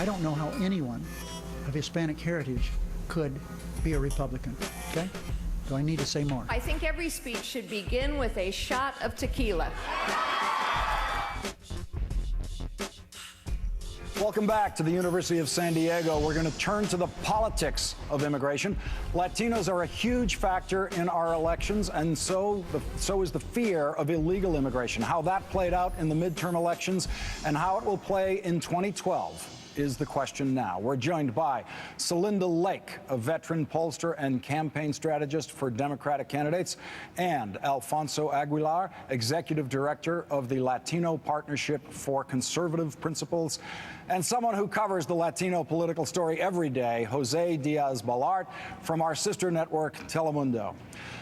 I don't know how anyone of Hispanic heritage could be a Republican, okay? Do I need to say more? I think every speech should begin with a shot of tequila. Welcome back to the University of San Diego. We're going to turn to the politics of immigration. Latinos are a huge factor in our elections, and so is the fear of illegal immigration. How that played out in the midterm elections and how it will play in 2012 is the question now. We're joined by Celinda Lake, a veteran pollster and campaign strategist for Democratic candidates, and Alfonso Aguilar, executive director of the Latino Partnership for Conservative Principles, and someone who covers the Latino political story every day, Jose Diaz-Balart, from our sister network, Telemundo.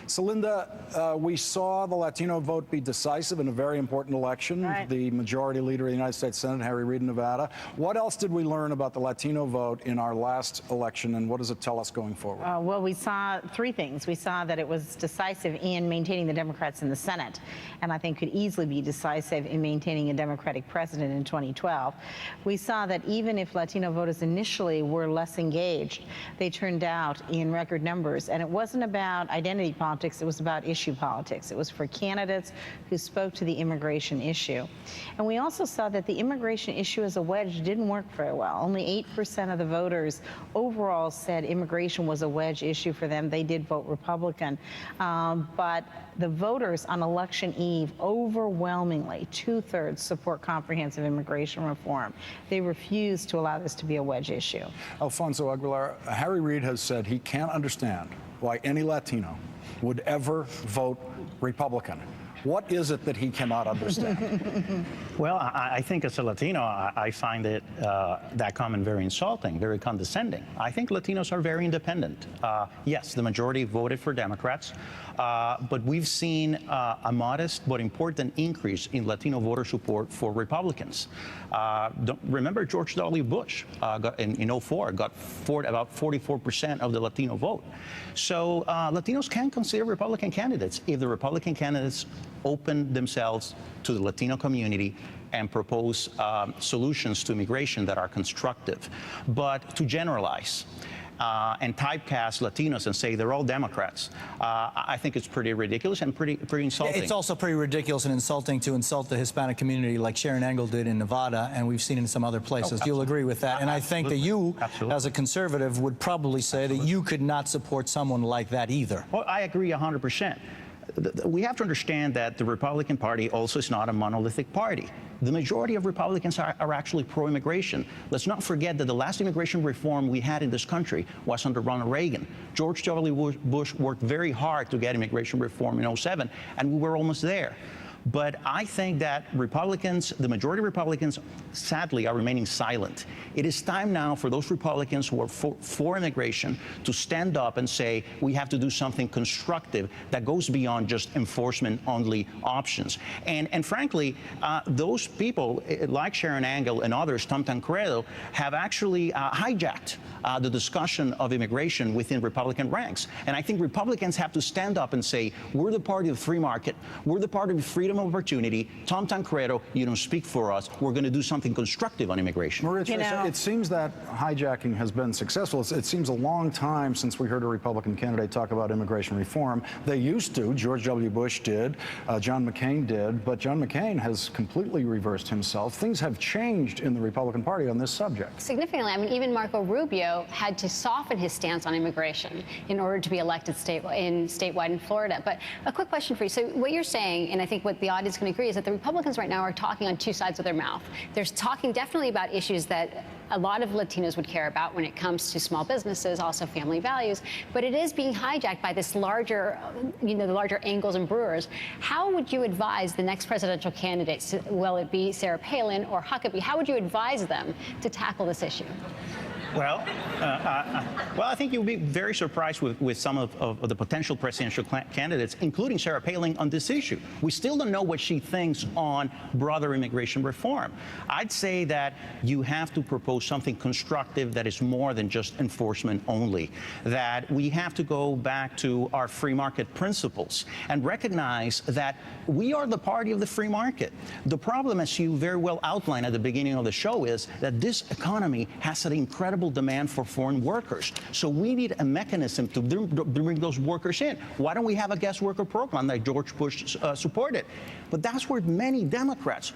Celinda, we saw the Latino vote be decisive in a very important election. Right. The majority leader of the United States Senate, Harry Reid in Nevada. What else did we learn about the Latino vote in our last election, and what does it tell us going forward? Well, we saw three things. We saw that it was decisive in maintaining the Democrats in the Senate, and I think could easily be decisive in maintaining a Democratic president in 2012. We saw that even if Latino voters initially were less engaged, they turned out in record numbers, and it wasn't about identity politics. It was about issue politics. It was for candidates who spoke to the immigration issue. And we also saw that the immigration issue as a wedge didn't work very well. Only 8% of the voters overall said immigration was a wedge issue for them. They did vote Republican. But the voters on election eve overwhelmingly, 2/3, support comprehensive immigration reform. They refuse to allow this to be a wedge issue. Alfonso Aguilar, Harry Reid has said he can't understand why any Latino would ever vote Republican. What is it that he cannot understand? Well, I think as a Latino, I find it that comment very insulting, very condescending. I think Latinos are very independent. Yes, the majority voted for Democrats, but we've seen a modest but important increase in Latino voter support for Republicans. Remember George W. Bush in 2004 got about 44% of the Latino vote. So Latinos can consider Republican candidates if the Republican candidates open themselves to the Latino community and propose solutions to immigration that are constructive. But to generalize and typecast Latinos and say they're all Democrats, I think it's pretty ridiculous and pretty insulting. It's also pretty ridiculous and insulting to insult the Hispanic community like Sharon Engel did in Nevada, and we've seen in some other places. You'll agree with that. And I think that you, as a conservative, would probably say that you could not support someone like that either. Well, I agree 100%. We have to understand that the Republican Party also is not a monolithic party. The majority of Republicans are actually pro-immigration. Let's not forget that the last immigration reform we had in this country was under Ronald Reagan. George W. Bush worked very hard to get immigration reform in 2007, and we were almost there. But I think that Republicans, the majority of Republicans, sadly, are remaining silent. It is time now for those Republicans who are for immigration to stand up and say, we have to do something constructive that goes beyond just enforcement-only options. And frankly, those people, like Sharon Engel and others, Tom Tancredo, have actually hijacked the discussion of immigration within Republican ranks. And I think Republicans have to stand up and say, we're the party of the free market, we're the party of freedom of opportunity. Tom Tancredo, you don't speak for us. We're going to do something constructive on immigration. Maria Teresa, it seems that hijacking has been successful. It seems a long time since we heard a Republican candidate talk about immigration reform. They used to. George W. Bush did. John McCain did. But John McCain has completely reversed himself. Things have changed in the Republican Party on this subject. Significantly. I mean, even Marco Rubio had to soften his stance on immigration in order to be elected statewide in Florida. But a quick question for you. So what you're saying, and I think what the audience can agree, is that the Republicans right now are talking on two sides of their mouth. They're talking definitely about issues that a lot of Latinos would care about when it comes to small businesses, also family values, but it is being hijacked by this larger, the larger Engels and Brewers. How would you advise the next presidential candidates, will it be Sarah Palin or Huckabee, how would you advise them to tackle this issue? Well, I think you'll be very surprised with some of the potential presidential candidates, including Sarah Palin, on this issue. We still don't know what she thinks on broader immigration reform. I'd say that you have to propose something constructive that is more than just enforcement only, that we have to go back to our free market principles and recognize that we are the party of the free market. The problem, as you very well outlined at the beginning of the show, is that this economy has an incredible demand for foreign workers. So we need a mechanism to bring those workers in. Why don't we have a guest worker program that George Bush supported? But that's where many Democrats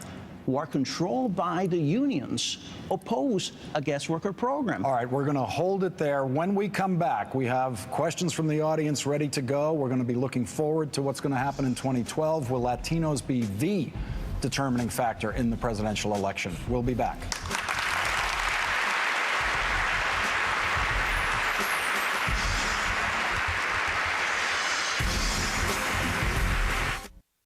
who are controlled by the unions oppose a guest worker program. All right, we're going to hold it there. When we come back, we have questions from the audience ready to go. We're going to be looking forward to what's going to happen in 2012. Will Latinos be the determining factor in the presidential election? We'll be back.